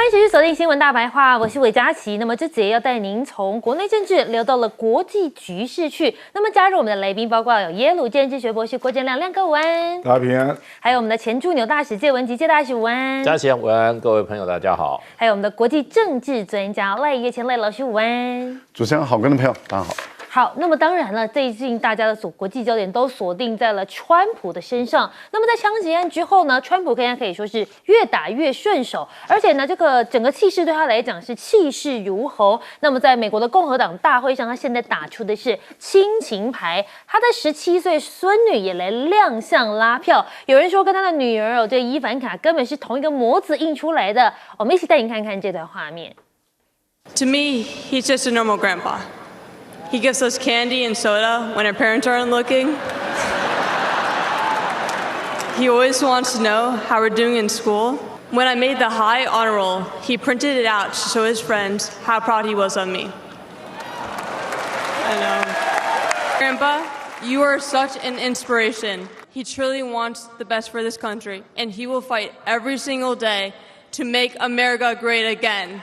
迎持续锁定新闻大白话，我是韦佳琪。那么这节要带您从国内政治聊到了国际局势去。那么加入我们的来宾包括有耶鲁政治学博士郭正亮，亮哥午安，大家平安。还有我们的前驻纽大使谢文吉，谢大使午安，佳琪午安，各位朋友大家好。还有我们的国际政治专家赖月前赖老师午安，主持人好，观众朋友大家好。好，那么当然了，最近大家的国际焦点都锁定在了川普的身上。那么在枪击案之后呢，川普现在可以说是越打越顺手，而且呢，这个整个气势对他来讲是气势如虹。那么在美国的共和党大会上，他现在打出的是亲情牌，他的17岁孙女也来亮相拉票。有人说跟他的女儿这伊凡卡根本是同一个模子印出来的。我们一起带您看看这段画面。To me, he's just a normal grandpa. He gives us candy and soda when our parents aren't looking. He always wants to know how we're doing in school. When I made the high honor roll, he printed it out to show his friends how proud he was of me. I know. Grandpa, you are such an inspiration. He truly wants the best for this country, and he will fight every single day to make America great again.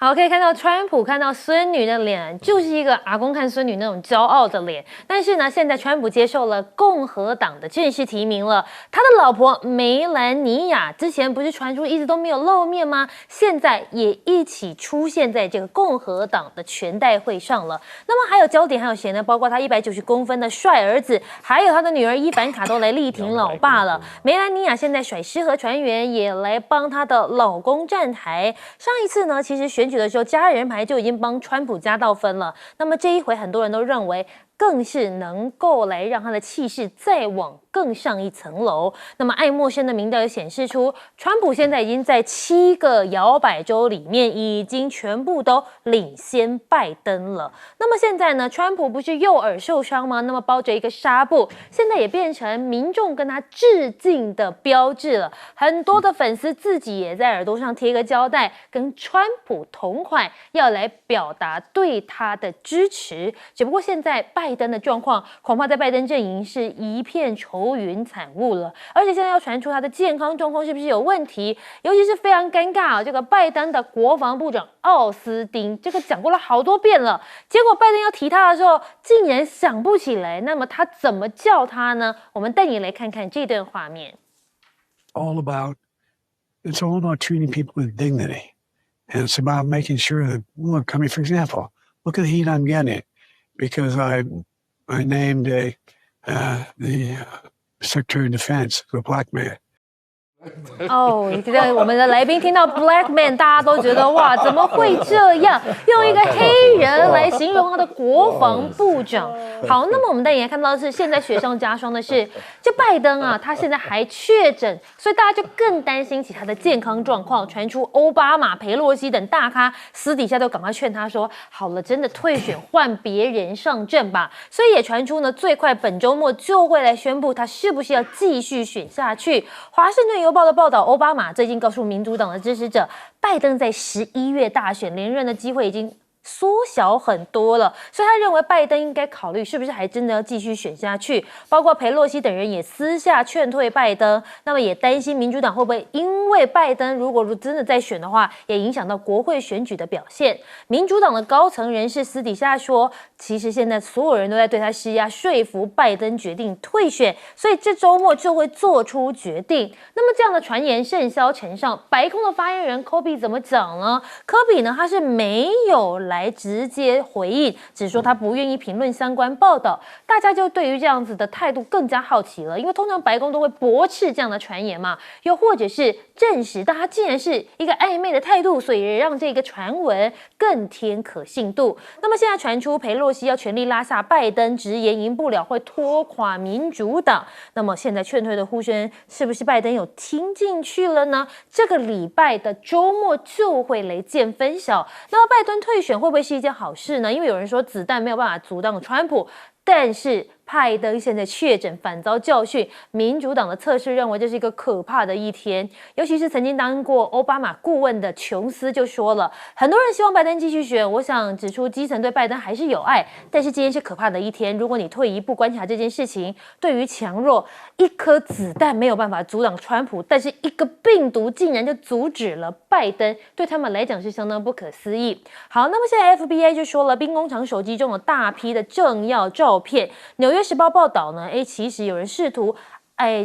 好，可以看到川普看到孙女的脸，就是一个阿公看孙女那种骄傲的脸。但是呢，现在川普接受了共和党的正式提名了，他的老婆梅兰妮亚之前不是传出一直都没有露面吗？现在也一起出现在这个共和党的全代会上了。那么还有焦点还有谁呢？包括他190公分的帅儿子，还有他的女儿伊凡卡都来力挺老爸了。梅兰妮亚现在甩失和船员也来帮她的老公站台。上一次呢，其实选举的时候，家人牌就已经帮川普加到分了。那么这一回，很多人都认为更是能够来让他的气势再往更上一层楼。那么爱默生的民调也显示出，川普现在已经在7个摇摆州里面已经全部都领先拜登了。那么现在呢，川普不是右耳受伤吗？那么包着一个纱布，现在也变成民众跟他致敬的标志了。很多的粉丝自己也在耳朵上贴个胶带，跟川普同款，要来表达对他的支持。只不过现在拜登的状况，恐怕在拜登阵营是一片愁云惨雾了。而且现在要传出他的健康状况是不是有问题，尤其是非常尴尬啊！这个拜登的国防部长奥斯汀，这个讲过了好多遍了，结果拜登要提他的时候，竟然想不起来。那么他怎么叫他呢？我们带你来看看这段画面。It's all about treating people with dignity, and it's about making sure that, look, for example, look at the heat I'm getting because I named the Secretary of Defense a black man. 哦，这个我们的来宾听到 black man， 大家都觉得哇，怎么会这样？用一个黑人来形容他的国防部长。好，那么我们带你来看到的是，现在雪上加霜的是，这拜登啊，他现在还确诊，所以大家就更担心起他的健康状况。传出奥巴马、裴洛西等大咖私底下都赶快劝他说，好了，真的退选，换别人上阵吧。所以也传出呢，最快本周末就会来宣布他是不是要继续选下去。华盛顿邮报的报道，奥巴马最近告诉民主党的支持者，拜登在11月大选连任的机会已经缩小很多了，所以他认为拜登应该考虑是不是还真的要继续选下去。包括裴洛西等人也私下劝退拜登，那么也担心民主党会不会因为拜登如果真的再选的话，也影响到国会选举的表现。民主党的高层人士私底下说，其实现在所有人都在对他施压，说服拜登决定退选，所以这周末就会做出决定。那么这样的传言甚嚣尘上，白宫的发言人科比怎么讲呢？科比呢，他是没有来直接回应，只说他不愿意评论相关报道。大家就对于这样子的态度更加好奇了，因为通常白宫都会驳斥这样的传言嘛，又或者是证实，但他竟然是一个暧昧的态度，所以也让这个传闻更添可信度。那么现在传出裴洛西要全力拉下拜登，直言赢不了会拖垮民主党。那么现在劝退的呼声，是不是拜登有听进去了呢？这个礼拜的周末就会来见分晓。那么拜登退选会不会是一件好事呢？因为有人说子弹没有办法阻挡川普，但是拜登现在确诊反遭教训，民主党的测试认为这是一个可怕的一天。尤其是曾经当过奥巴马顾问的琼斯就说了，很多人希望拜登继续选。我想指出，基层对拜登还是有爱，但是今天是可怕的一天。如果你退一步观察这件事情，对于强弱，一颗子弹没有办法阻挡川普，但是一个病毒竟然就阻止了拜登，对他们来讲是相当不可思议。好，那么现在 FBI 就说了，兵工厂手机中有大批的政要照片。纽约时报报道呢，其实有人试图，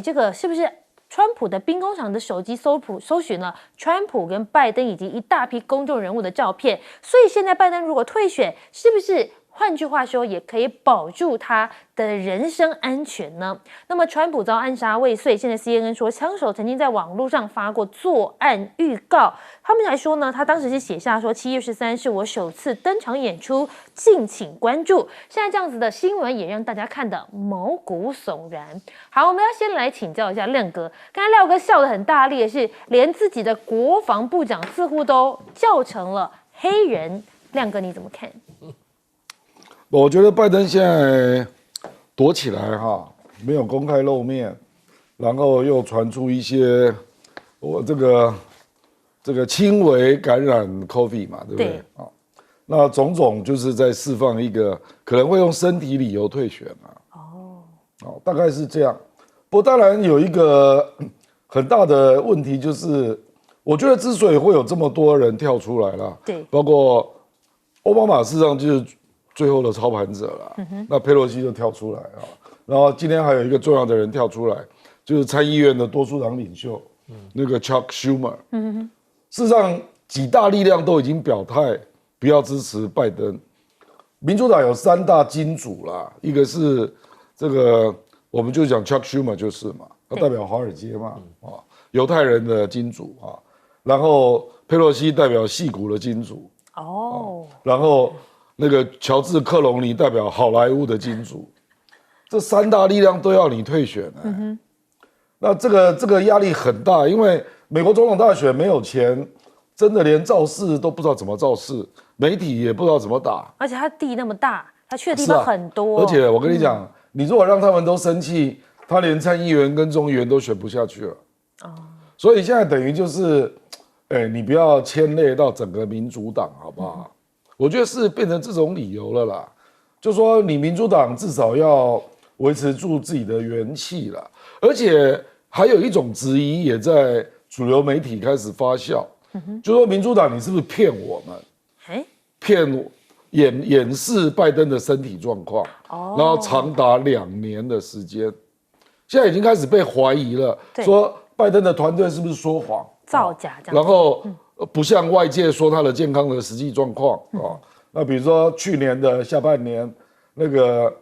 这个是不是川普的兵工厂的手机搜寻了川普跟拜登以及一大批公众人物的照片？所以现在拜登如果退选，是不是？换句话说，也可以保住他的人身安全呢。那么，川普遭暗杀未遂，现在 CNN 说，枪手曾经在网络上发过作案预告。他们还说呢，他当时是写下说7月13是我首次登场演出，敬请关注。现在这样子的新闻也让大家看得毛骨悚然。好，我们要先来请教一下亮哥，刚才廖哥笑得很大力的是，连自己的国防部长似乎都叫成了黑人。亮哥你怎么看？我觉得拜登现在躲起来哈，没有公开露面，然后又传出一些这个轻微感染 COVID 嘛，对不对？啊，那种种就是在释放一个可能会用身体理由退选啊。哦，大概是这样。不过当然有一个很大的问题就是，我觉得之所以会有这么多人跳出来啦，对，包括奥巴马事实上就是最后的操盘者啦，那佩洛西就跳出来啊，然后今天还有一个重要的人跳出来，就是参议院的多数党领袖，那个 Chuck Schumer。事实上，几大力量都已经表态不要支持拜登。民主党有3大金主啦，一个是这个，我们就讲 Chuck Schumer 就是嘛，他代表华尔街嘛，犹太人的金主啊，然后佩洛西代表矽谷的金主，然后那个乔治克隆尼代表好莱坞的金主，这3大力量都要你退选那这个压力很大，因为美国总统大选没有钱，真的连造势都不知道怎么造势，媒体也不知道怎么打，而且他地那么大，他去的地方很多，而且我跟你讲，你如果让他们都生气，他连参议员跟众议员都选不下去了。所以现在等于就是，你不要牵累到整个民主党，好不好？我觉得是变成这种理由了啦，就说你民主党至少要维持住自己的元气啦，而且还有一种质疑也在主流媒体开始发酵，就说民主党你是不是骗我们？骗掩饰拜登的身体状况，然后长达2年的时间，现在已经开始被怀疑了，说拜登的团队是不是说谎、造假这样，然后不像外界说他的健康的实际状况啊。那比如说去年的下半年，那个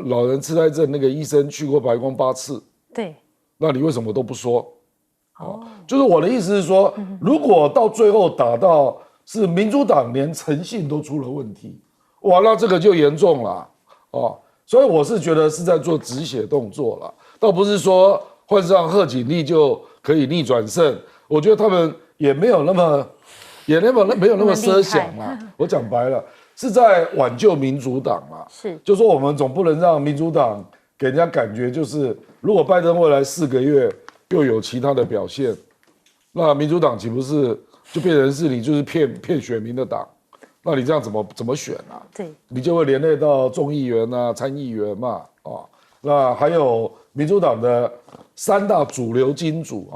老人痴呆症那个医生去过白宫8次，对，那你为什么都不说？就是我的意思是说，如果到最后打到是民主党连诚信都出了问题，哇，那这个就严重了所以我是觉得是在做止血动作了，倒不是说换上贺锦丽就可以逆转胜。我觉得他们也没有那么奢想啦。我讲白了，是在挽救民主党嘛。是，就说我们总不能让民主党给人家感觉就是，如果拜登未来4个月又有其他的表现，那民主党岂不是就变成是你就是骗选民的党？那你这样怎么选啊？对，你就会连累到众议员啊、参议员嘛，那还有民主党的3大主流金主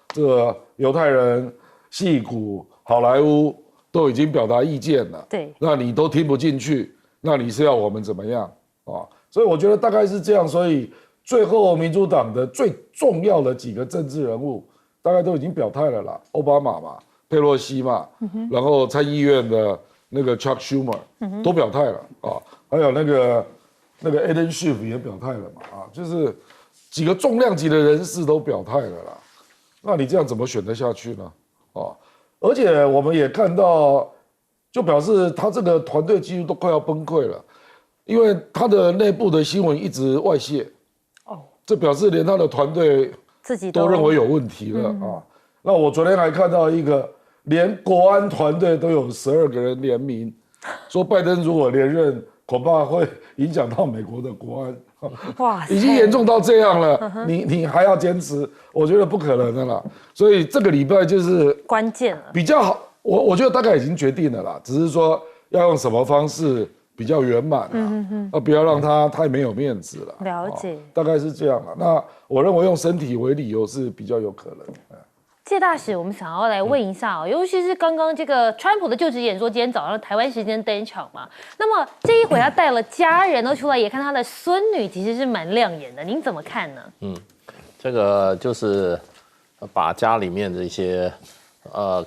这个犹太人、矽谷、好莱坞都已经表达意见了，对，那你都听不进去，那你是要我们怎么样所以我觉得大概是这样，所以最后民主党的最重要的几个政治人物大概都已经表态了啦，奥巴马嘛、佩洛西嘛，然后参议院的那个 Chuck Schumer 都表态了还有那个 Adam Schiff 也表态了嘛就是几个重量级的人士都表态了啦，那你这样怎么选得下去呢？而且我们也看到，就表示他这个团队几乎都快要崩溃了，因为他的内部的新闻一直外泄，这表示连他的团队自己都认为有问题了那我昨天还看到一个，连国安团队都有12个人联名，说拜登如果连任，恐怕会影响到美国的国安。哇塞，已经严重到这样了，你还要坚持，我觉得不可能的啦。所以这个礼拜就是关键了，比较好，我觉得大概已经决定了啦，只是说要用什么方式比较圆满啦，不要让他太没有面子了。了解，大概是这样啦。那我认为用身体为理由是比较有可能。谢大使，我们想要来问一下尤其是刚刚这个川普的就职演说，今天早上台湾时间登场嘛。那么这一回他带了家人都出来，也看他的孙女，其实是蛮亮眼的。您怎么看呢？这个就是把家里面这些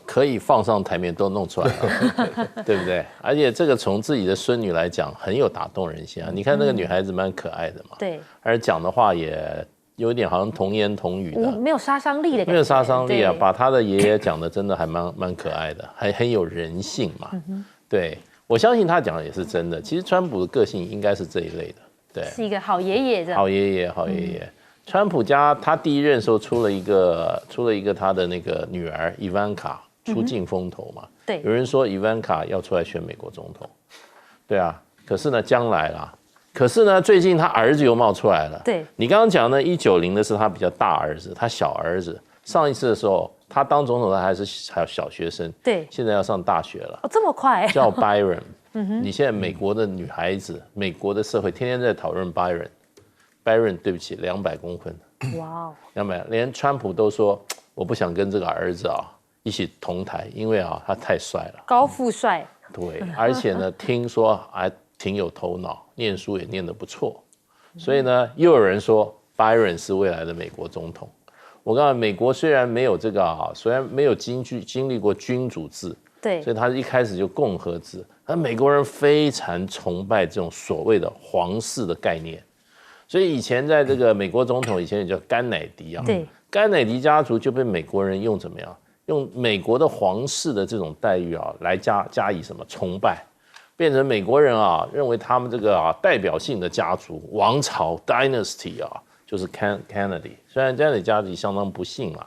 可以放上台面都弄出来了，对不对？而且这个从自己的孙女来讲，很有打动人心啊。你看那个女孩子蛮可爱的嘛，对，而讲的话也有点好像童言童语的，没有杀伤力的感觉，没有杀伤力啊。对把他的爷爷讲的真的还蛮可爱的，还很有人性嘛。对，我相信他讲的也是真的。其实川普的个性应该是这一类的，对，是一个好爷爷这样。好爷爷，好爷爷。川普家他第一任时候出了一个他的那个女儿伊万卡出尽风头嘛。对，有人说伊万卡要出来选美国总统，对啊。可是呢，将来啦。可是呢，最近他儿子又冒出来了。对，你刚刚讲呢，190的是他比较大儿子，他小儿子上一次的时候，他当总统他还是小学生，对，现在要上大学了。这么快？叫 Byron。你现在美国的女孩子，美国的社会天天在讨论 Byron，对不起，200公分。哇哦，200，连川普都说我不想跟这个儿子一起同台，因为他太帅了，高富帅。对，而且呢，听说还挺有头脑，念书也念得不错，所以呢，又有人说 Byron 是未来的美国总统。我告诉你，美国虽然没有这个虽然没有经历过君主制，对，所以他一开始就共和制，而美国人非常崇拜这种所谓的皇室的概念，所以以前在这个美国总统以前也叫甘乃迪对，甘乃迪家族就被美国人用怎么样？用美国的皇室的这种待遇来加以什么崇拜，变成美国人认为他们这个代表性的家族王朝 dynasty 就是 Kennedy， 虽然Kennedy家族相当不幸了，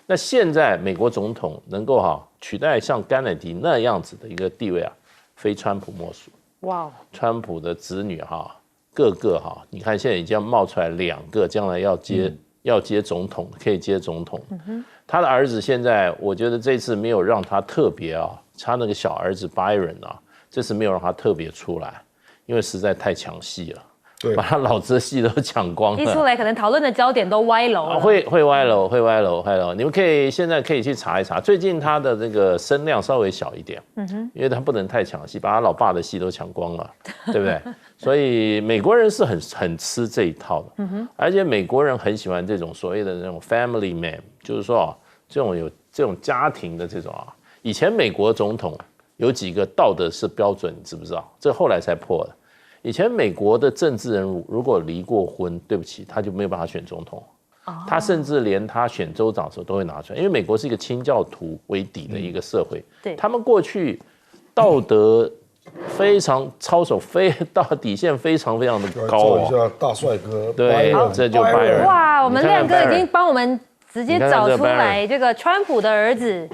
那现在美国总统能够取代像甘乃迪那样子的一个地位非川普莫属。哇哦，川普的子女各个你看现在已经冒出来2个，将来要接总统，可以接总统。他的儿子现在，我觉得这次没有让他特别他那个小儿子 Byron 这次没有让他特别出来，因为实在太抢戏了，对，把他老子的戏都抢光了。一出来可能讨论的焦点都歪楼了。会歪楼，会歪楼。你们现在可以去查一查，最近他的这个声量稍微小一点，因为他不能太抢戏，把他老爸的戏都抢光了，对不对？所以美国人是很吃这一套的，而且美国人很喜欢这种所谓的那种 family man， 就是说这种有这种家庭的这种以前美国总统有几个道德是标准，你知不知道？这后来才破的。以前美国的政治人物如果离过婚，对不起，他就没有办法选总统。他甚至连他选州长的时候都会拿出来，因为美国是一个清教徒为底的一个社会，对，他们过去道德非常操守，到底线非常非常的高一下大帅哥，对，这就 Byron。哇，我们亮哥已经帮我们直接找出来这个川普的儿子。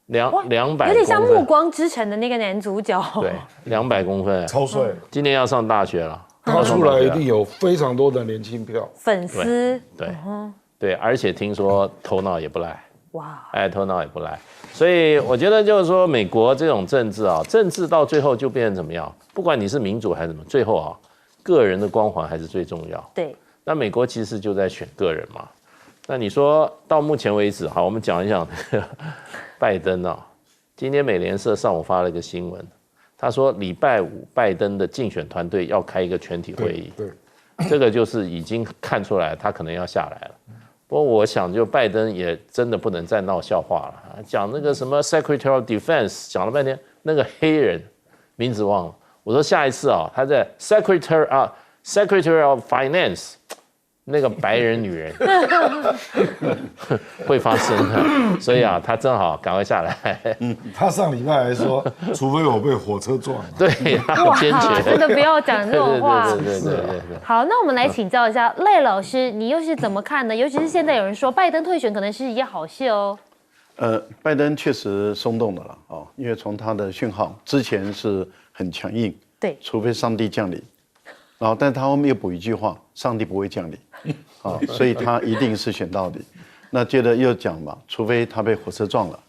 200，有点像《暮光之城》的那个男主角。对，200公分，超帅。今年要上大学了，他出来一定有非常多的年轻票粉丝。对，而且听说头脑也不赖。哇，头脑也不赖。所以我觉得就是说，美国这种政治政治到最后就变成怎么样？不管你是民主还是什么，最后个人的光环还是最重要。对。那美国其实就在选个人嘛。那你说到目前为止，我们讲一讲那个拜登今天美联社上午发了一个新闻，他说礼拜5拜登的竞选团队要开一个全体会议。对，这个就是已经看出来他可能要下来了。不过我想，就拜登也真的不能再闹笑话了，讲那个什么 Secretary of Defense， 讲了半天，那个黑人名字忘了。我说下一次他在 Secretary of Finance。那个白人女人会发生的，所以他正好赶快下来。他上礼拜还说，除非我被火车撞。对，他坚决，真的不要讲这种话。对。好，那我们来请教一下赖老师，你又是怎么看呢？尤其是现在有人说拜登退选可能是一件好事哦。拜登确实松动的了因为从他的讯号之前是很强硬，对，除非上帝降临。然后，但他后面又补一句话：上帝不会降临，啊，所以他一定是选到底。那接着又讲嘛，除非他被火车撞了，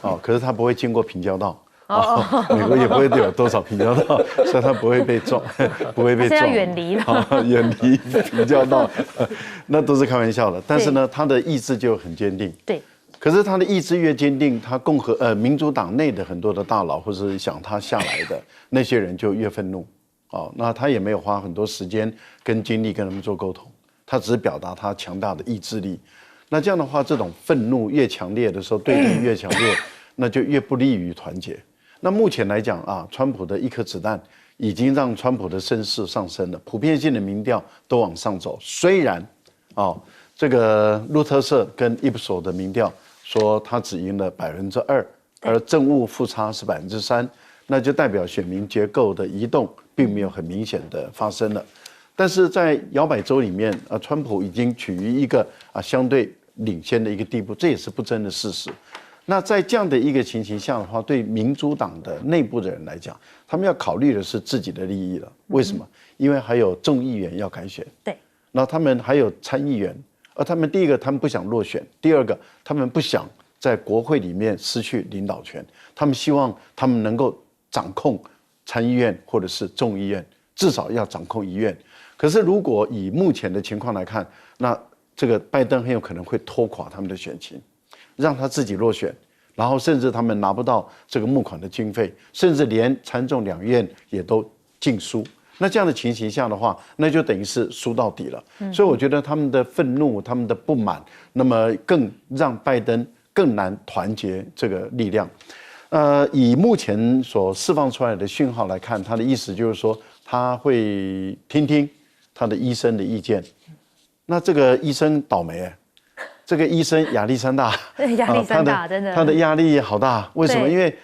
啊，可是他不会经过平交道，美国也不会有多少平交道，所以他不会被撞，不会被撞。要远离了，远离平交道，那都是开玩笑的。但是呢，他的意志就很坚定。对。可是他的意志越坚定，他民主党内的很多的大佬或是想他下来的那些人就越愤怒。哦，那他也没有花很多时间跟精力跟他们做沟通，他只是表达他强大的意志力。那这样的话，这种愤怒越强烈的时候，对立越强烈，那就越不利于团结。那目前来讲啊，川普的一颗子弹已经让川普的声势上升了，普遍性的民调都往上走。虽然这个路透社跟伊普索的民调说他只赢了2%，而政务复差是3%，那就代表选民结构的移动并没有很明显的发生了。但是在摇摆州里面，川普已经处于一个相对领先的一个地步，这也是不争的事实。那在这样的一个情形下的话，对民主党的内部的人来讲，他们要考虑的是自己的利益了。为什么？因为还有众议员要改选，对，然后他们还有参议员，而他们第一个他们不想落选，第二个他们不想在国会里面失去领导权，他们希望他们能够掌控参议院或者是众议院，至少要掌控议院。可是如果以目前的情况来看，那这个拜登很有可能会拖垮他们的选情，让他自己落选，然后甚至他们拿不到这个募款的经费，甚至连参众两院也都尽输。那这样的情形下的话，那就等于是输到底了。所以我觉得他们的愤怒、他们的不满，那么更让拜登更难团结这个力量。以目前所释放出来的讯号来看，他的意思就是说他会听听他的医生的意见。那这个医生倒霉，这个医生亚历山大，压力山大，真的，他的压力好大。为什么？因为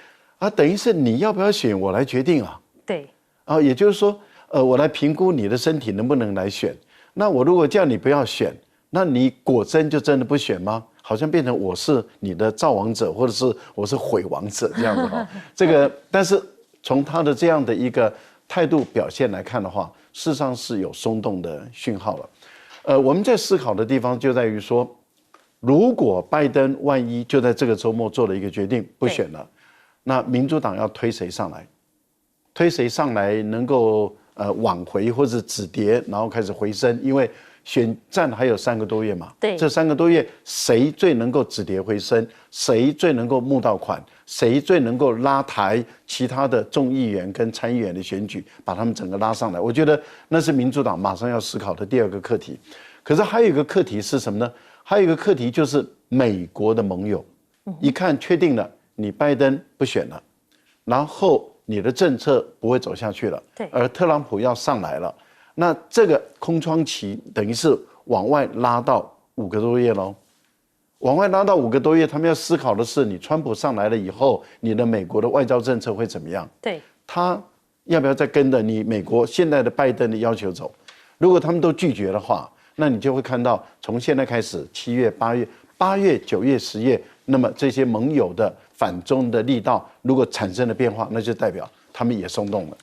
等于是你要不要选，我来决定啊。对。也就是说，我来评估你的身体能不能来选。那我如果叫你不要选，那你果真就真的不选吗？好像变成我是你的造王者，或者是我是毁王者这样子哈。这个，但是从他的这样的一个态度表现来看的话，事实上是有松动的讯号了。我们在思考的地方就在于说，如果拜登万一就在这个周末做了一个决定不选了，那民主党要推谁上来？推谁上来能够挽回或者止跌，然后开始回升？因为选战还有3个多月嘛，对，这3个多月谁最能够止跌回升？谁最能够募到款？谁最能够拉抬其他的众议员跟参议员的选举，把他们整个拉上来？我觉得那是民主党马上要思考的第2个课题。可是还有一个课题是什么呢？还有一个课题就是美国的盟友，一看确定了你拜登不选了，然后你的政策不会走下去了，对，而特朗普要上来了，那这个空窗期等于是往外拉到5个多月喽。往外拉到5个多月，他们要思考的是，你川普上来了以后，你的美国的外交政策会怎么样？对，他要不要再跟着你美国现在的拜登的要求走？如果他们都拒绝的话，那你就会看到从现在开始，7月、8月、9月、10月，那么这些盟友的反中的力道如果产生了变化，那就代表他们也松动了。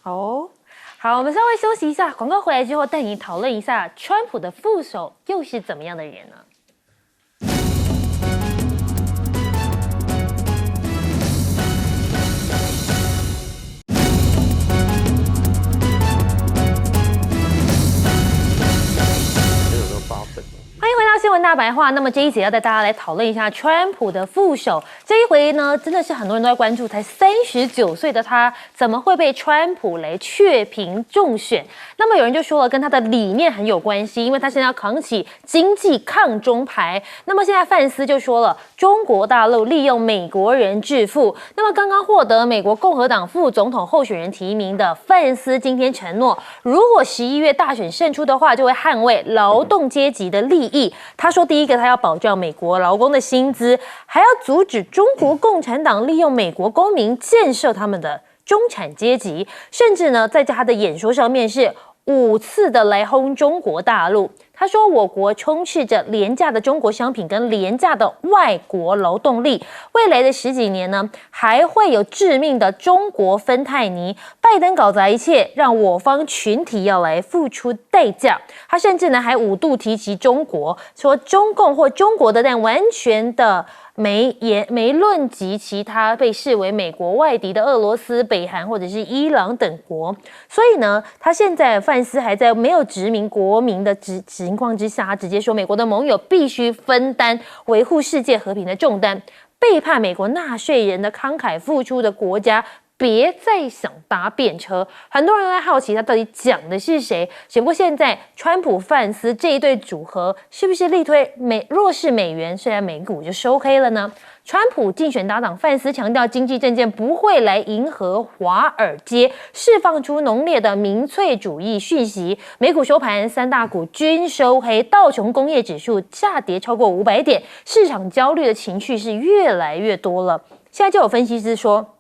好，我们稍微休息一下，广告回来之后带你讨论一下川普的副手又是怎么样的人呢？欢迎回到新闻大白话。那么这一节要带大家来讨论一下川普的副手。这一回呢，真的是很多人都在关注，才39岁的他怎么会被川普来确评中选？那么有人就说了，跟他的理念很有关系，因为他现在要扛起经济抗中牌。那么现在范斯就说了，中国大陆利用美国人致富。那么刚刚获得美国共和党副总统候选人提名的范斯今天承诺，如果11月大选胜出的话，就会捍卫劳动阶级的利益。他说，第一个，他要保障美国劳工的薪资，还要阻止中国共产党利用美国公民建设他们的中产阶级，甚至呢，在他的演说上面是5次的来轰中国大陆。他说，我国充斥着廉价的中国商品跟廉价的外国劳动力，未来的10几年呢，还会有致命的中国芬太尼。拜登搞砸一切，让我方群体要来付出代价。他甚至呢还5度提及中国，说中共或中国的，但完全的没论及其他被视为美国外敌的俄罗斯、北韩或者是伊朗等国。所以呢，他现在范斯还在没有殖民国民的情况之下，他直接说美国的盟友必须分担维护世界和平的重担，背叛美国纳税人的慷慨付出的国家，别再想搭便车。很多人都在好奇他到底讲的是谁。只不过现在川普范斯这一对组合是不是力推弱势美元，虽然美股就收黑了呢？川普竞选搭档范斯强调，经济政见不会来迎合华尔街，释放出浓烈的民粹主义讯息。美股收盘，3大股均收黑，道琼工业指数下跌超过500点，市场焦虑的情绪是越来越多了。现在就有分析师说，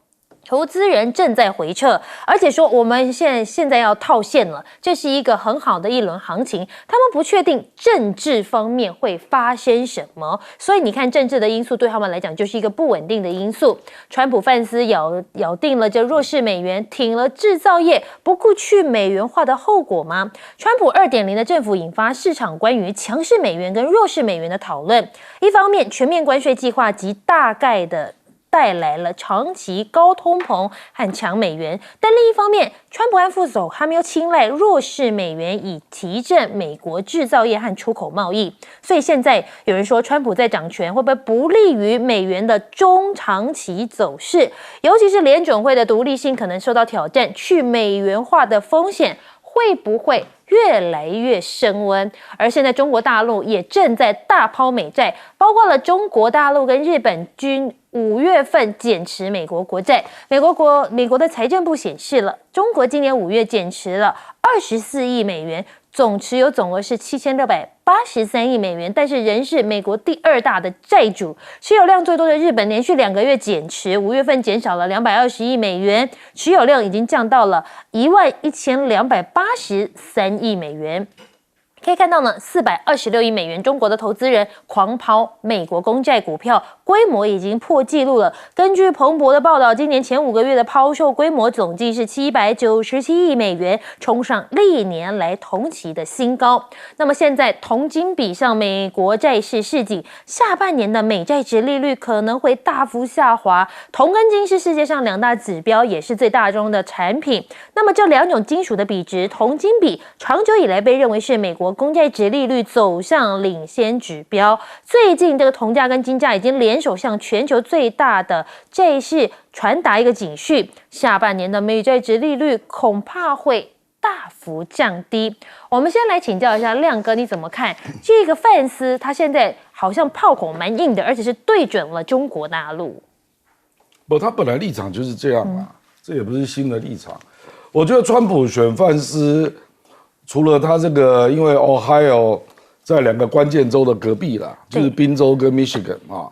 投资人正在回撤，而且说我们现在要套现了，这是一个很好的一轮行情。他们不确定政治方面会发生什么，所以你看政治的因素对他们来讲就是一个不稳定的因素。川普范斯咬定了这弱势美元，挺了制造业，不顾去美元化的后果吗？川普2.0的政府引发市场关于强势美元跟弱势美元的讨论。一方面，全面关税计划及大概的带来了长期高通膨和强美元，但另一方面，川普和副手还没有青睐弱势美元以提振美国制造业和出口贸易。所以现在有人说，川普在掌权会不会不利于美元的中长期走势？尤其是联准会的独立性可能受到挑战，去美元化的风险会不会越来越升温？而现在中国大陆也正在大抛美债，包括了中国大陆跟日本均5月份减持美国国债。美国的财政部显示了，中国今年5月减持了24亿美元，总持有总额是7683亿美元，但是仍是美国第2大的债主。持有量最多的日本连续2个月减持，5月份减少了220亿美元，持有量已经降到了11283亿美元。可以看到呢，426亿美元中国的投资人狂抛美国公债股票，规模已经破纪录了。根据彭博的报道，今年前5个月的抛售规模总计是797亿美元，冲上历年来同期的新高。那么现在铜金比上美国债市市井，下半年的美债殖利率可能会大幅下滑。铜跟金是世界上2大指标，也是最大宗的产品。那么这2种金属的比值，铜金比长久以来被认为是美国公债殖利率走向领先指标。最近这个铜价跟金价已经联手向全球最大的债市传达一个警讯，下半年的美债殖利率恐怕会大幅降低。我们先来请教一下亮哥，你怎么看这个范斯？他现在好像炮口蛮硬的，而且是对准了中国大陆。不，他本来立场就是这样嘛，这也不是新的立场。我觉得川普选范斯，除了他这个，因为 Ohio 在2个关键州的隔壁啦，就是宾州跟 Michigan 啊，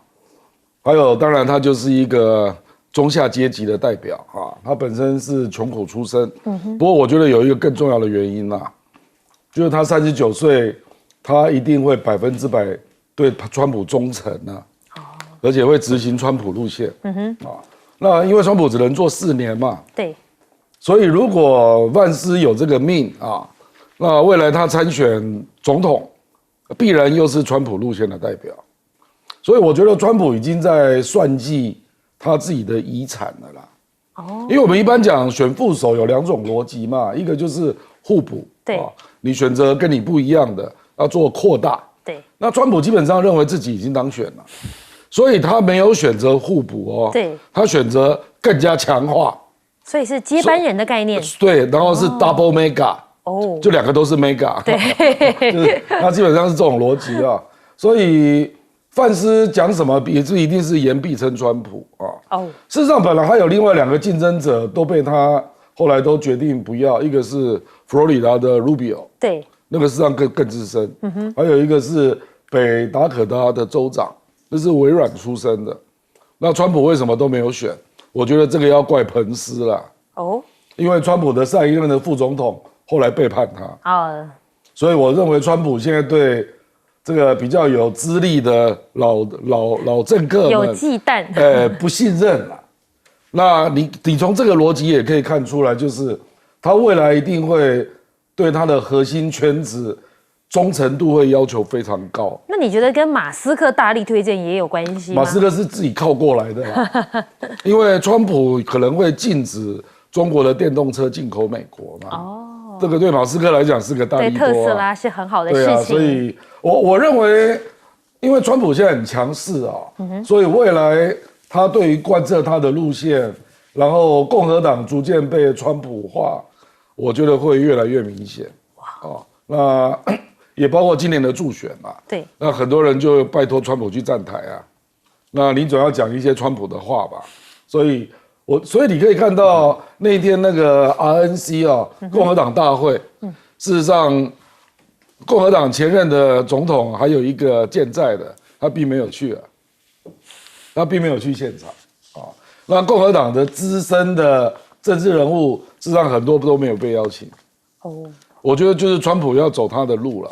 还有当然他就是一个中下阶级的代表啊，他本身是穷苦出身。不过我觉得有一个更重要的原因啦，就是他39岁，他一定会100%对川普忠诚啊，而且会执行川普路线。那因为川普只能做4年嘛，对，所以如果范斯有这个命啊，那未来他参选总统，必然又是川普路线的代表。所以我觉得川普已经在算计他自己的遗产了啦。因为我们一般讲选副手有2种逻辑嘛，一个就是互补，对，你选择跟你不一样的，要做扩大。对，那川普基本上认为自己已经当选了，所以他没有选择互补哦，对，他选择更加强化，所以是接班人的概念。对，然后是 double mega，就2个都是 mega， 对，就是他基本上是这种逻辑啊，所以范斯讲什么也是一定是言必称川普啊。事实上本来还有另外2个竞争者都被他后来都决定不要，一个是佛罗里达的 Rubio， 对，那个事实上更资深，还有一个是北达科他的州长，那是微软出身的。那川普为什么都没有选？我觉得这个要怪彭斯啦。因为川普的上一任的副总统后来背叛他。哦，所以我认为川普现在对这个比较有资历的老政客们有忌惮，不信任了。那你从这个逻辑也可以看出来，就是他未来一定会对他的核心圈子忠诚度会要求非常高。那你觉得跟马斯克大力推荐也有关系吗？马斯克是自己靠过来的啦，因为川普可能会禁止中国的电动车进口美国嘛。哦，这个对马斯克来讲是个大利多啊。对特斯拉是很好的事情。对啊，所以我认为，因为川普现在很强势啊，所以未来他对于贯彻他的路线，然后共和党逐渐被川普化，我觉得会越来越明显。哇，那也包括今年的助选嘛。对，那很多人就拜托川普去站台啊，那你总要讲一些川普的话吧。所以你可以看到那一天那个 RNC 啊，共和党大会，事实上，共和党前任的总统还有一个健在的，他并没有去啊。他并没有去现场啊。那共和党的资深的政治人物，事实上很多都没有被邀请。哦，我觉得就是川普要走他的路了。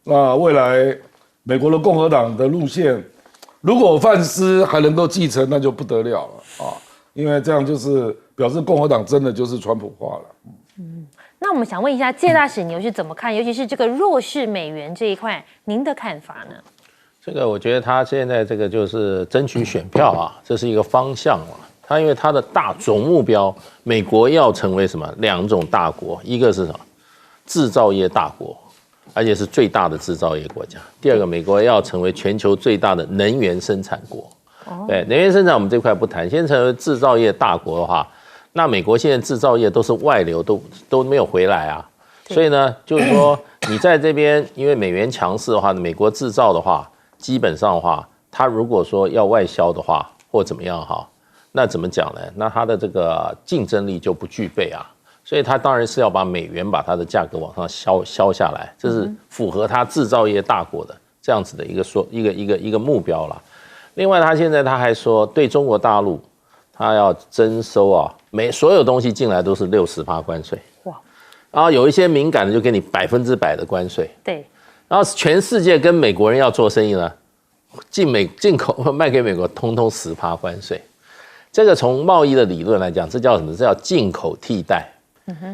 那未来美国的共和党的路线，如果范斯还能够继承，那就不得了了啊！因为这样就是表示共和党真的就是川普化了。那我们想问一下，介大使，你又是怎么看？尤其是这个弱势美元这一块，您的看法呢？这个我觉得他现在这个就是争取选票啊，这是一个方向嘛。他因为他的大总目标，美国要成为什么2种大国，一个是什么制造业大国，而且是最大的制造业国家。第二个，美国要成为全球最大的能源生产国。对，能源生产我们这块不谈，先成为制造业大国的话，那美国现在制造业都是外流，都没有回来啊。所以呢，就是说你在这边，因为美元强势的话，美国制造的话。基本上的话，他如果说要外销的话，或怎么样哈，那怎么讲呢？那他的这个竞争力就不具备啊，所以他当然是要把美元把它的价格往上消下来，这是符合他制造业大国的这样子的一个目标了。另外，他现在他还说对中国大陆，他要征收啊，所有东西进来都是60%关税，哇，然后有一些敏感的就给你100%的关税，对。然后全世界跟美国人要做生意呢，进口卖给美国，通通10%关税。这个从贸易的理论来讲，这叫什么？这叫进口替代。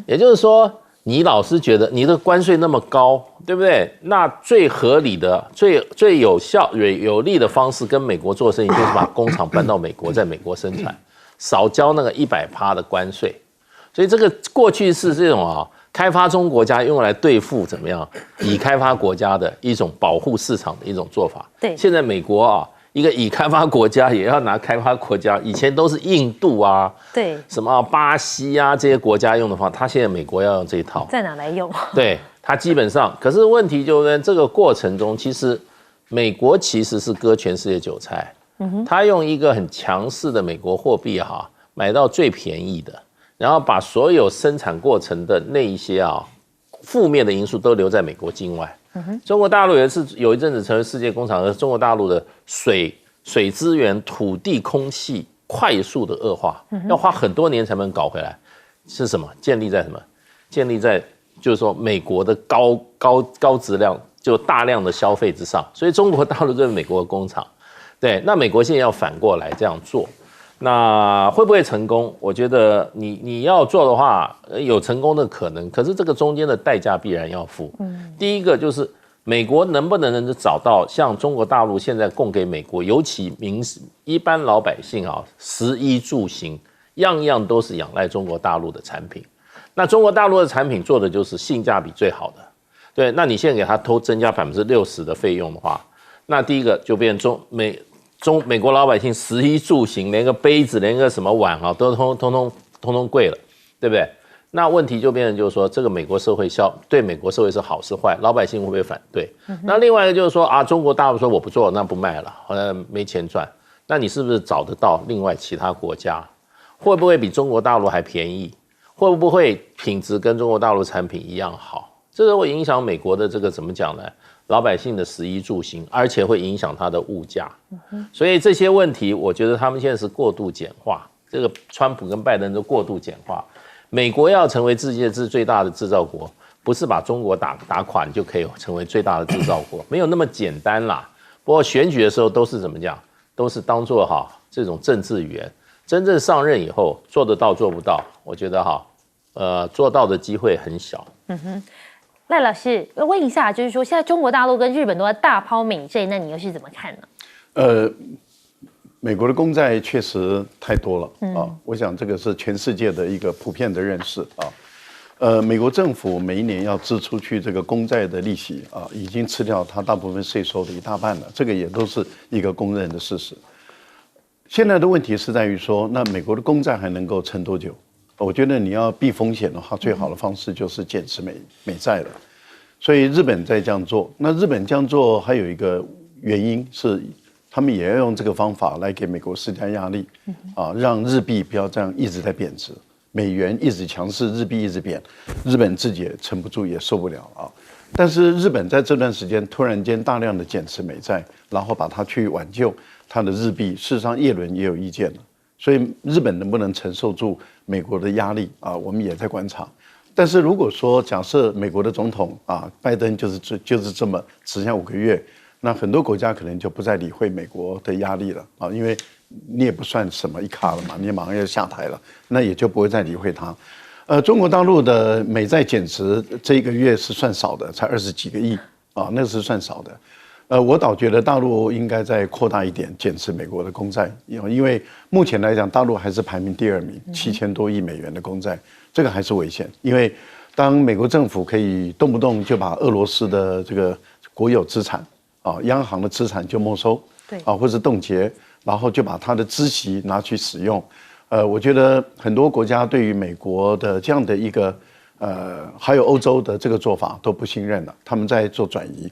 也就是说，你老是觉得你的关税那么高，对不对？那最合理的、最有效、有利的方式跟美国做生意，就是把工厂搬到美国，在美国生产，少交那个100%的关税。所以这个过去是这种啊。开发中国家用来对付怎么样已开发国家的一种保护市场的一种做法。对，现在美国啊，一个已开发国家也要拿开发国家，以前都是印度啊，对，什么巴西啊这些国家用的话，他现在美国要用这一套，在哪来用？对，他基本上，可是问题就是这个过程中，其实美国其实是割全世界韭菜，他用一个很强势的美国货币哈，买到最便宜的。然后把所有生产过程的那一些负面的因素都留在美国境外。中国大陆有一阵子成为世界工厂，而中国大陆的水资源、土地、空气快速的恶化，要花很多年才能搞回来。是什么？建立在什么？建立在就是说美国的高质量就大量的消费之上。所以中国大陆就是美国的工厂。对，那美国现在要反过来这样做。那会不会成功？我觉得你要做的话，有成功的可能，可是这个中间的代价必然要付。第一个就是美国能不能找到像中国大陆现在供给美国，尤其一般老百姓食衣住行样样都是仰赖中国大陆的产品。那中国大陆的产品做的就是性价比最好的，对。那你现在给他增加60%的费用的话，那第一个就变美国老百姓食衣住行，连个杯子，连个什么碗都通通贵了，对不对？那问题就变成就是说，这个美国社会对美国社会是好是坏，老百姓会不会反对？那另外一个就是说中国大陆说我不做，那不卖了，好像没钱赚。那你是不是找得到另外其他国家，会不会比中国大陆还便宜？会不会品质跟中国大陆产品一样好？这个会影响美国的这个怎么讲呢？老百姓的食衣住行，而且会影响它的物价，所以这些问题，我觉得他们现在是过度简化。这个川普跟拜登都过度简化。美国要成为世界最大的制造国，不是把中国打垮就可以成为最大的制造国，没有那么简单啦。不过选举的时候都是怎么讲，都是当做这种政治语言。真正上任以后，做得到做不到，我觉得做到的机会很小。赖老师，问一下，就是说现在中国大陆跟日本都在大抛美债，那你又是怎么看呢？美国的公债确实太多了啊，我想这个是全世界的一个普遍的认识啊。美国政府每一年要支出去这个公债的利息啊，已经吃掉它大部分税收的一大半了，这个也都是一个公认的事实。现在的问题是在于说，那美国的公债还能够撑多久？我觉得你要避风险的话，最好的方式就是减持美债了。所以日本在这样做，那日本这样做还有一个原因是，他们也要用这个方法来给美国施加压力，让日币不要这样一直在贬值，美元一直强势，日币一直贬，日本自己也撑不住，也受不了啊。但是日本在这段时间突然间大量的减持美债，然后把它去挽救它的日币，事实上叶伦也有意见了。所以日本能不能承受住美国的压力啊？我们也在观察。但是如果说假设美国的总统拜登就是这么只剩5个月，那很多国家可能就不再理会美国的压力了啊，因为你也不算什么一咖了嘛，你马上要下台了，那也就不会再理会它。中国大陆的美债减持这一个月是算少的，才20几个亿啊，那是算少的。我倒觉得大陆应该再扩大一点减持美国的公债，因为目前来讲，大陆还是排名第2名，7000多亿美元的公债，这个还是危险。因为当美国政府可以动不动就把俄罗斯的这个国有资产央行的资产就没收，对或是冻结，然后就把它的孳息拿去使用，我觉得很多国家对于美国的这样的一个还有欧洲的这个做法都不信任了，他们在做转移。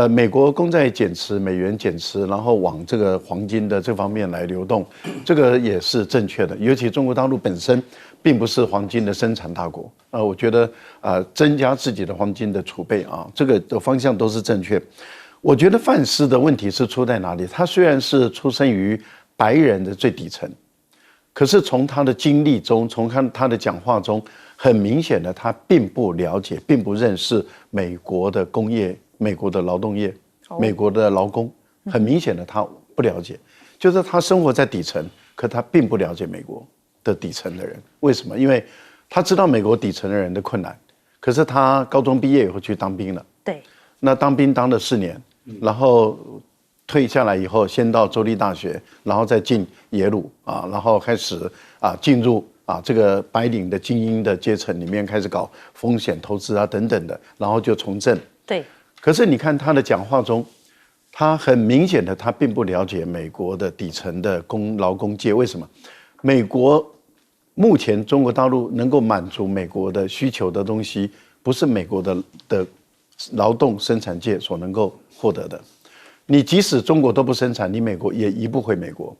美国公债减持，美元减持，然后往这个黄金的这方面来流动，这个也是正确的。尤其中国大陆本身并不是黄金的生产大国，我觉得增加自己的黄金的储备这个的方向都是正确。我觉得范斯的问题是出在哪里？他虽然是出生于白人的最底层，可是从他的经历中，从他的讲话中，很明显的他并不了解，并不认识美国的工业。美国的劳动业，美国的劳工，很明显的他不了解，就是他生活在底层，可他并不了解美国的底层的人。为什么？因为他知道美国底层的人的困难，可是他高中毕业以后去当兵了，对，那当兵当了4年，然后退下来以后，先到州立大学，然后再进耶鲁然后开始进入这个白领的精英的阶层里面，开始搞风险投资等等的，然后就从政，对。可是你看他的讲话中，他很明显的他并不了解美国的底层的劳工界。为什么？美国目前中国大陆能够满足美国的需求的东西，不是美国的劳动生产界所能够获得的。你即使中国都不生产，你美国也移不回美国。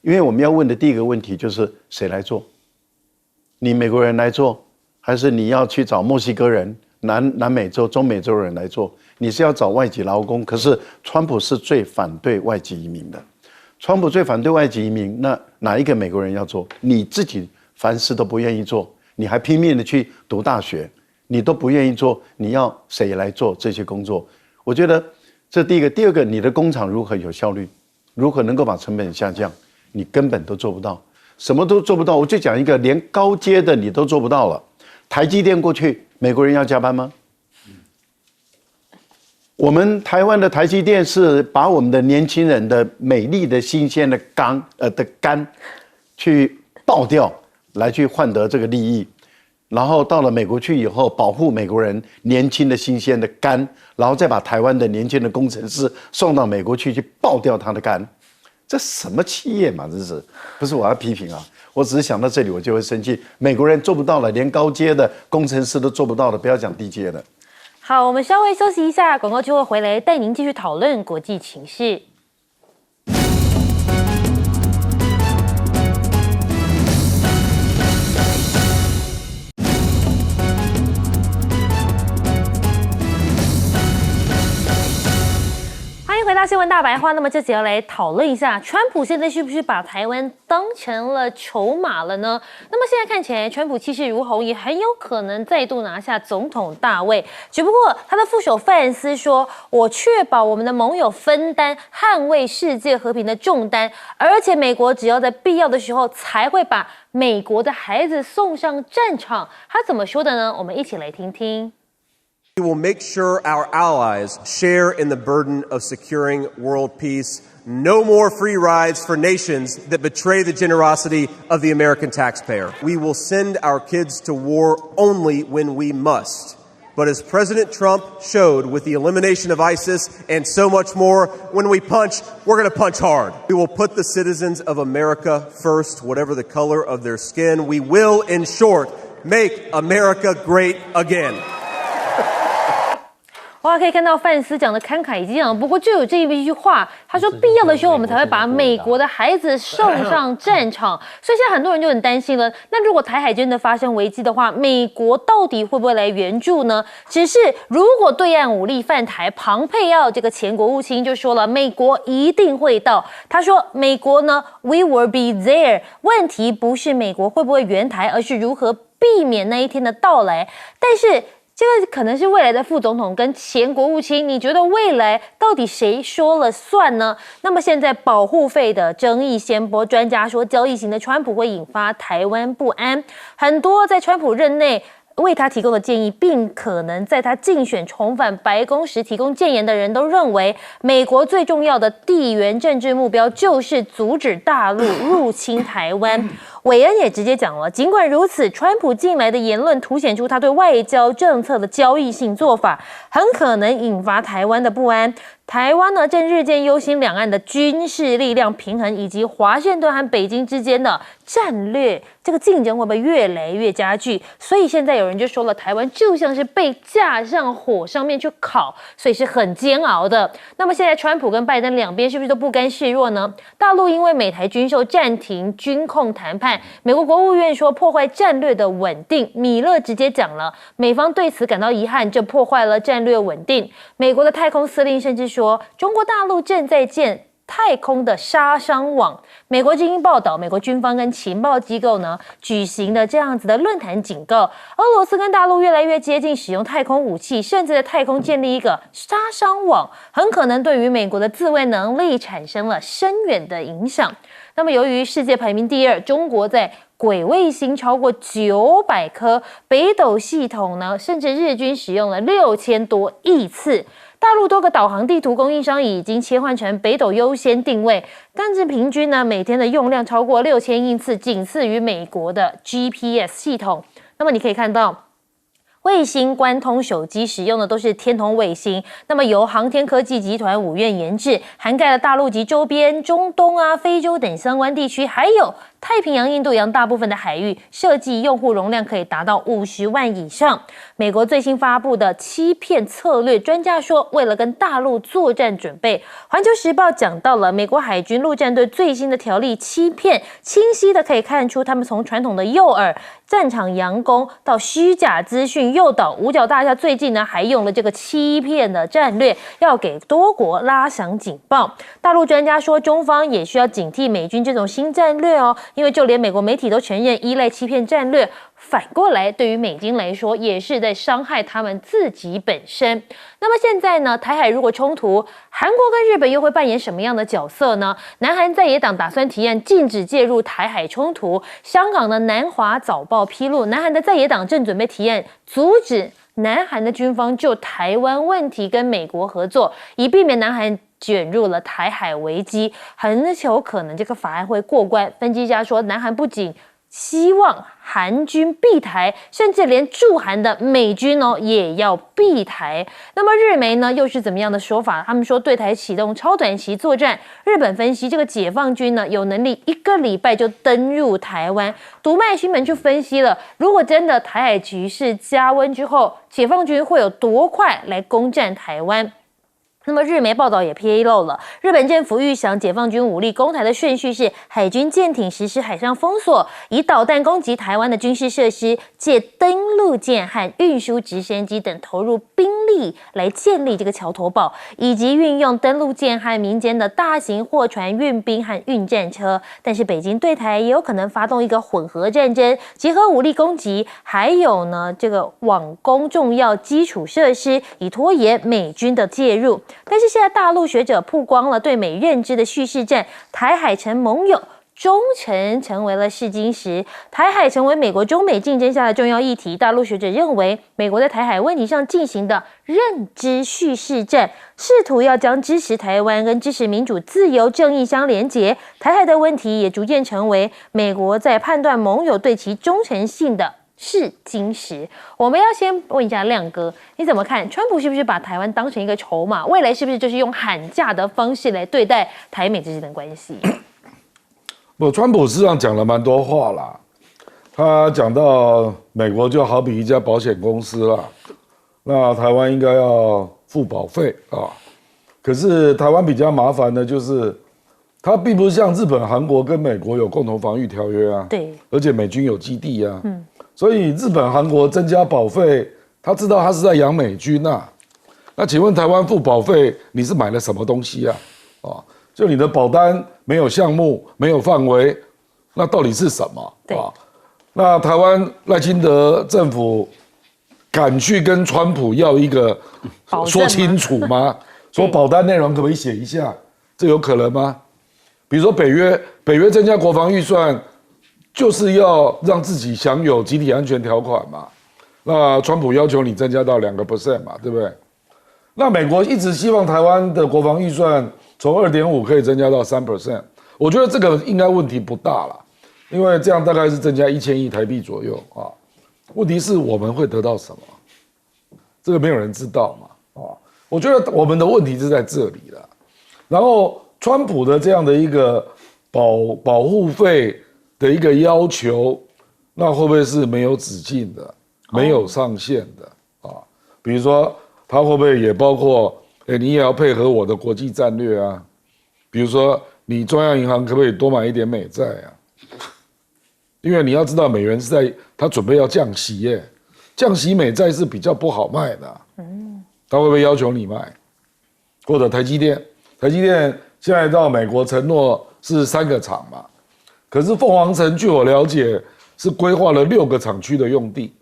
因为我们要问的第一个问题就是谁来做？你美国人来做，还是你要去找墨西哥人、南美洲、中美洲人来做？你是要找外籍劳工，可是川普是最反对外籍移民的。川普最反对外籍移民，那哪一个美国人要做？你自己凡事都不愿意做，你还拼命的去读大学，你都不愿意做，你要谁来做这些工作？我觉得这第一个。第二个，你的工厂如何有效率，如何能够把成本下降，你根本都做不到，什么都做不到。我就讲一个，连高阶的你都做不到了。台积电过去，美国人要加班吗？我们台湾的台积电是把我们的年轻人的美丽的新鲜的肝去爆掉，来去换得这个利益，然后到了美国去以后，保护美国人年轻的新鲜的肝，然后再把台湾的年轻的工程师送到美国去爆掉他的肝，这什么企业嘛？这是不是我要批评啊？我只是想到这里我就会生气，美国人做不到了，连高阶的工程师都做不到了，不要讲低阶的。好，我们稍微休息一下，广告之后回来带您继续讨论国际情势。迎回到新闻大白话。那么这集要来讨论一下，川普现在是不是把台湾当成了筹码了呢？那么现在看起来，川普气势如虹，也很有可能再度拿下总统大位。只不过他的副手范斯说：“我确保我们的盟友分担捍卫世界和平的重担，而且美国只要在必要的时候才会把美国的孩子送上战场。”他怎么说的呢？我们一起来听听。We will make sure our allies share in the burden of securing world peace. No more free rides for nations that betray the generosity of the American taxpayer. We will send our kids to war only when we must. But as President Trump showed with the elimination of ISIS and so much more, when we punch, we're going to punch hard. We will put the citizens of America first, whatever the color of their skin. We will, in short, make America great again. 哇，可以看到范斯讲的慷慨激昂，不过就有这一句话，他说必要的时候我们才会把美国的孩子送上战场，所以现在很多人就很担心了。那如果台海真的发生危机的话，美国到底会不会来援助呢？只是如果对岸武力犯台，庞佩奥这个前国务卿就说了，美国一定会到。他说，美国呢 ，We will be there。问题不是美国会不会援台，而是如何避免那一天的到来。但是这个可能是未来的副总统跟前国务卿，你觉得未来到底谁说了算呢？那么现在保护费的争议先波，专家说交易型的川普会引发台湾不安，很多在川普任内为他提供的建议，并可能在他竞选重返白宫时提供建言的人都认为，美国最重要的地缘政治目标就是阻止大陆入侵台湾。韦恩也直接讲了，尽管如此，川普近来的言论凸显出他对外交政策的交易性做法，很可能引发台湾的不安。台湾呢，正日渐忧心两岸的军事力量平衡，以及华盛顿和北京之间的战略这个竞争会不会越来越加剧？所以现在有人就说了，台湾就像是被架上火上面去烤，所以是很煎熬的。那么现在川普跟拜登两边是不是都不甘示弱呢？大陆因为美台军售暂停军控谈判，美国国务院说破坏战略的稳定，米勒直接讲了，美方对此感到遗憾，这破坏了战略稳定。美国的太空司令甚至说，中国大陆正在建太空的杀伤网。美国之音报道，美国军方跟情报机构呢举行的这样子的论坛，警告俄罗斯跟大陆越来越接近使用太空武器，甚至在太空建立一个杀伤网，很可能对于美国的自卫能力产生了深远的影响。那么由于世界排名第二，中国在轨卫星超过900颗，北斗系统呢，甚至日均使用了6000多亿次。大陆多个导航地图供应商已经切换成北斗优先定位，但是平均呢每天的用量超过6000亿次，仅次于美国的 GPS 系统。那么你可以看到，卫星关通手机使用的都是天童卫星，那么由航天科技集团5院研制，涵盖了大陆及周边、中东啊、非洲等相关地区，还有太平洋、印度洋大部分的海域，设计用户容量可以达到50万以上。美国最新发布的欺骗策略，专家说，为了跟大陆作战准备。环球时报讲到了美国海军陆战队最新的条例欺骗，清晰的可以看出他们从传统的诱饵、战场佯攻到虚假资讯诱导。五角大厦最近呢还用了这个欺骗的战略，要给多国拉响警报。大陆专家说，中方也需要警惕美军这种新战略哦，因为就连美国媒体都承认依赖欺骗战略，反过来对于美军来说也是在伤害他们自己本身。那么现在呢，台海如果冲突，韩国跟日本又会扮演什么样的角色呢？南韩在野党打算提案禁止介入台海冲突。香港的南华早报披露，南韩的在野党正准备提案阻止南韩的军方就台湾问题跟美国合作，以避免南韩卷入了台海危机，很有可能这个法案会过关。分析家说，南韩不仅希望韩军避台，甚至连驻韩的美军也要避台。那么日媒呢又是怎么样的说法？他们说对台启动超短期作战。日本分析，这个解放军呢有能力1个礼拜就登入台湾。读卖新闻就分析了，如果真的台海局势加温之后，解放军会有多快来攻占台湾？那么日媒报道也披露了，日本政府预想解放军武力攻台的顺序是海军舰艇实施海上封锁，以导弹攻击台湾的军事设施，借登陆舰和运输直升机等投入兵力来建立这个桥头堡，以及运用登陆舰和民间的大型货船运兵和运战车。但是北京对台也有可能发动一个混合战争，结合武力攻击，还有呢这个网攻重要基础设施，以拖延美军的介入。但是现在大陆学者曝光了对美认知的蓄势战，台海成盟友，忠诚成为了试金石，台海成为美国中美竞争下的重要议题。大陆学者认为，美国在台海问题上进行的认知蓄势战，试图要将支持台湾跟支持民主自由正义相连结，台海的问题也逐渐成为美国在判断盟友对其忠诚性的试金石。我们要先问一下亮哥，你怎么看？川普是不是把台湾当成一个筹码？未来是不是就是用喊价的方式来对待台美之间的关系？不，川普事实上讲了蛮多话啦。他讲到美国就好比一家保险公司啦，那台湾应该要付保费啊。可是台湾比较麻烦的就是，它并不是像日本、韩国跟美国有共同防御条约啊，对，而且美军有基地啊，所以日本、韩国增加保费，他知道他是在养美军啊。那请问台湾付保费，你是买了什么东西啊？就你的保单没有项目，没有范围，那到底是什么啊？那台湾赖清德政府敢去跟川普要一个说清楚吗？说保单内容可不可以写一下？这有可能吗？比如说北约增加国防预算，就是要让自己享有集体安全条款嘛。那川普要求你增加到2%嘛，对不对？那美国一直希望台湾的国防预算从2.5可以增加到3%，我觉得这个应该问题不大啦，因为这样大概是增加1000亿台币左右啊。问题是我们会得到什么？这个没有人知道嘛啊。我觉得我们的问题是在这里了。然后川普的这样的一个保护费的一个要求，那会不会是没有止境的、没有上限的啊？比如说，它会不会也包括，你也要配合我的国际战略啊？比如说，你中央银行可不可以多买一点美债啊？因为你要知道，美元是它准备要降息耶，降息美债是比较不好卖的。他会不会要求你卖？或者台积电现在到美国承诺是3个厂嘛，可是凤凰城据我了解是规划了6个厂区的用地，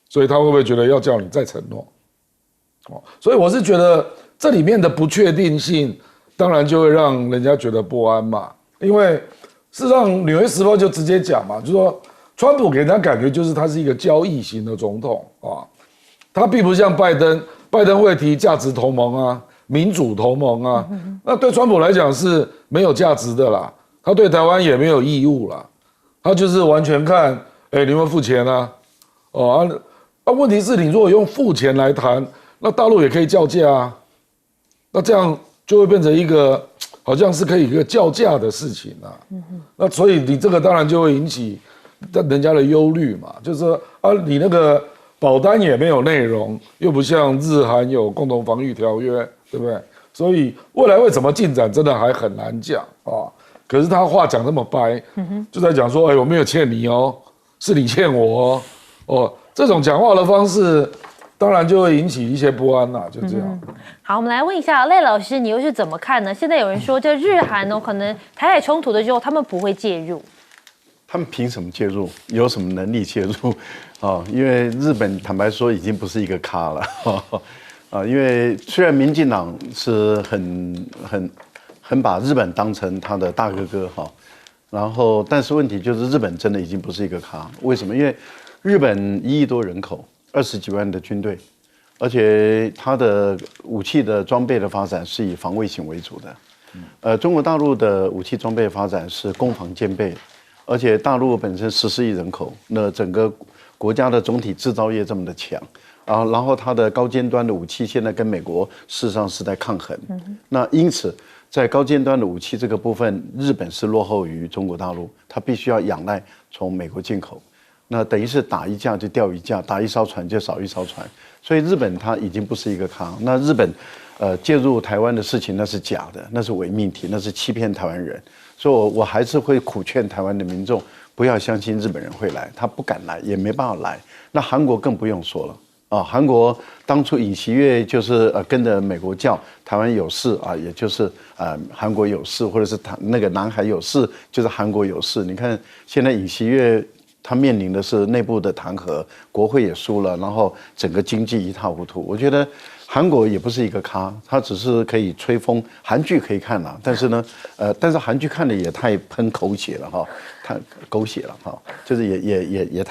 所以他会不会觉得要叫你再承诺？所以我是觉得这里面的不确定性，当然就会让人家觉得不安嘛。因为事实上，《纽约时报》就直接讲嘛，就说川普给人家感觉就是他是一个交易型的总统啊，他并不像拜登会提价值同盟啊、民主同盟啊，那对川普来讲是没有价值的啦，他对台湾也没有义务啦，他就是完全看，你们付钱啊，问题是你如果用付钱来谈，那大陆也可以叫价啊，那这样就会变成一个好像是可以一个叫价的事情啊，那所以你这个当然就会引起人家的忧虑嘛，就是说你那个保单也没有内容，又不像日韩有共同防御条约，对不对？所以未来会怎么进展，真的还很难讲啊。可是他话讲那么白，就在讲说，我没有欠你哦，是你欠我哦，这种讲话的方式，当然就会引起一些不安啦，就这样。好，我们来问一下赖老师，你又是怎么看呢？现在有人说，这日韩可能台海冲突的时候，他们不会介入。他们凭什么介入？有什么能力介入？因为日本坦白说已经不是一个咖了，因为虽然民进党是很把日本当成他的大哥哥然后但是问题就是日本真的已经不是一个咖，为什么？因为日本1亿多人口，20几万的军队，而且它的武器的装备的发展是以防卫型为主的，中国大陆的武器装备发展是攻防兼备。而且大陆本身14亿人口，那整个国家的总体制造业这么的强然后它的高尖端的武器现在跟美国事实上是在抗衡，那因此在高尖端的武器这个部分，日本是落后于中国大陆，它必须要仰赖从美国进口那等于是打一架就掉一架，打一艘船就少一艘船。所以日本它已经不是一个咖。那日本介入台湾的事情那是假的，那是伪命题，那是欺骗台湾人。所以我还是会苦劝台湾的民众不要相信日本人会来，他不敢来，也没办法来。那韩国更不用说了。韩国当初尹锡悦就是跟着美国叫台湾有事啊，也就是韩国有事，或者是那个南海有事，就是韩国有事。你看现在尹锡悦他面临的是内部的弹劾，国会也输了，然后整个经济一塌糊涂。我觉得韩国也不是一个咖，他只是可以吹风，韩剧可以看了，但是呢，但是韩剧看的也太喷口血了哈，太狗血了哈，就是也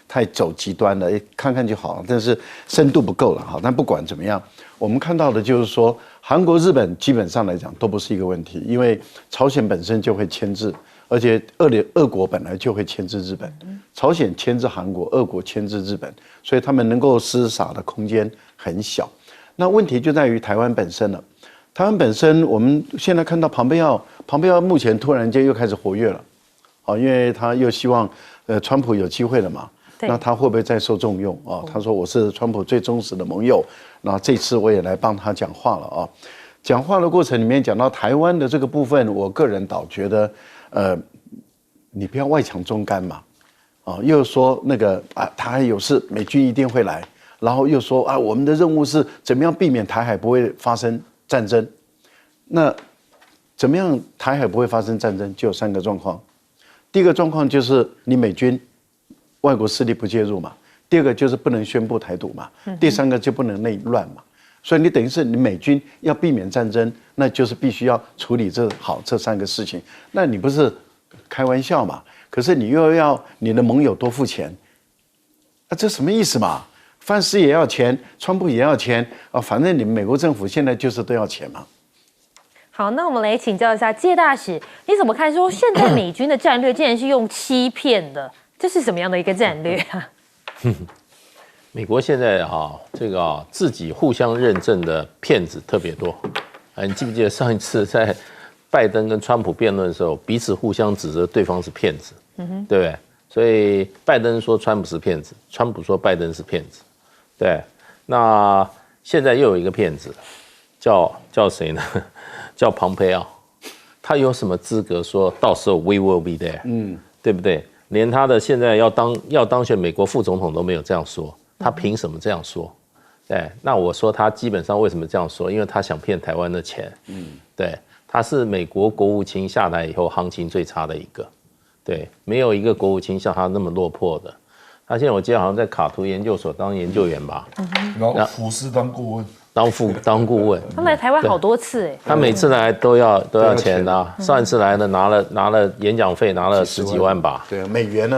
太走极端了，看看就好，但是深度不够了哈。但不管怎么样，我们看到的就是说，韩国、日本基本上来讲都不是一个问题，因为朝鲜本身就会牵制，而且俄国本来就会牵制日本，朝鲜牵制韩国，俄国牵制日本，所以他们能够厮杀的空间很小。那问题就在于台湾本身了。台湾本身，我们现在看到庞培奥目前突然间又开始活跃了，因为他又希望川普有机会了嘛。那他会不会再受重用啊？他说我是川普最忠实的盟友，那这次我也来帮他讲话了啊。讲话的过程里面讲到台湾的这个部分，我个人倒觉得，你不要外强中干嘛，又说那个台海有事，美军一定会来。然后又说我们的任务是怎么样避免台海不会发生战争？那怎么样台海不会发生战争？就有3个状况。第一个状况就是你美军外国势力不介入嘛。第二个就是不能宣布台独嘛。第3个就不能内乱嘛。所以你等于是你美军要避免战争，那就是必须要处理这3个事情。那你不是开玩笑嘛？可是你又要你的盟友多付钱，这什么意思嘛？范斯也要钱，川普也要钱反正你们美国政府现在就是都要钱嘛。好，那我们来请教一下介大使，你怎么看说现在美军的战略竟然是用欺骗的？这是什么样的一个战略啊？美国现在这个自己互相认证的骗子特别多。你记不记得上一次在拜登跟川普辩论的时候，彼此互相指责对方是骗子，对不对？所以拜登说川普是骗子，川普说拜登是骗子。对，那现在又有一个骗子，叫谁呢？叫庞培奥，他有什么资格说到时候 we will be there？对不对？连他的现在要当选美国副总统都没有这样说，他凭什么这样说？对，那我说他基本上为什么这样说？因为他想骗台湾的钱。对，他是美国国务卿下台以后行情最差的一个。对，没有一个国务卿像他那么落魄的。他现在我记得好像在卡图研究所当研究员吧，然后福斯当顾问，当顾问。他来台湾好多次哎，他每次来都要钱啊。上一次来呢拿了演讲费，拿了10几万吧。对，美元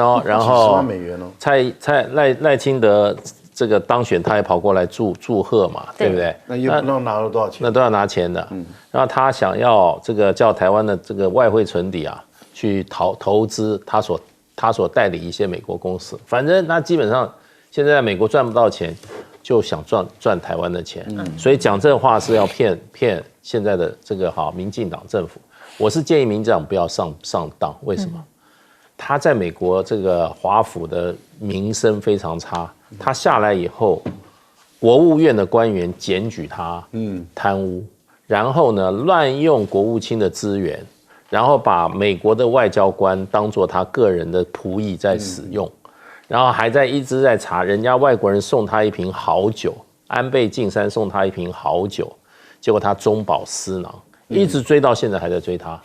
哦，然后10万美元哦。赖清德这个当选，他也跑过来祝贺嘛，对不对？那又不知道拿了多少钱，那都要拿钱的。然后他想要这个叫台湾的这个外汇存底去投资他所代理一些美国公司，反正他基本上现在美国赚不到钱，就想赚台湾的钱，所以讲这话是要骗现在的这个民进党政府。我是建议民进党不要上当，为什么？他在美国这个华府的名声非常差，他下来以后，国务院的官员检举他贪污，然后呢乱用国务卿的资源。然后把美国的外交官当作他个人的仆役在使用，然后还一直在查人家外国人送他一瓶好酒，安倍晋三送他一瓶好酒，结果他中饱私囊，一直追到现在还在追他。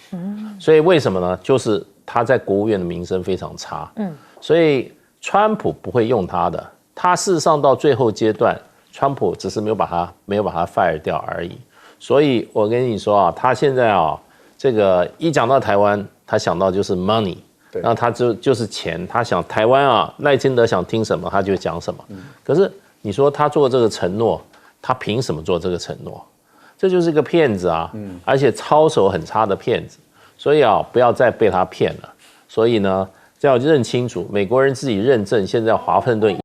所以为什么呢？就是他在国务院的名声非常差。所以川普不会用他的，他事实上到最后阶段，川普只是没有把他 fire 掉而已。所以我跟你说他现在这个一讲到台湾，他想到就是 money， 然后他就是钱，他想台湾赖清德想听什么他就讲什么。可是你说他做这个承诺，他凭什么做这个承诺？这就是一个骗子而且操守很差的骗子。所以不要再被他骗了。所以呢，要认清楚，美国人自己认证，现在华盛顿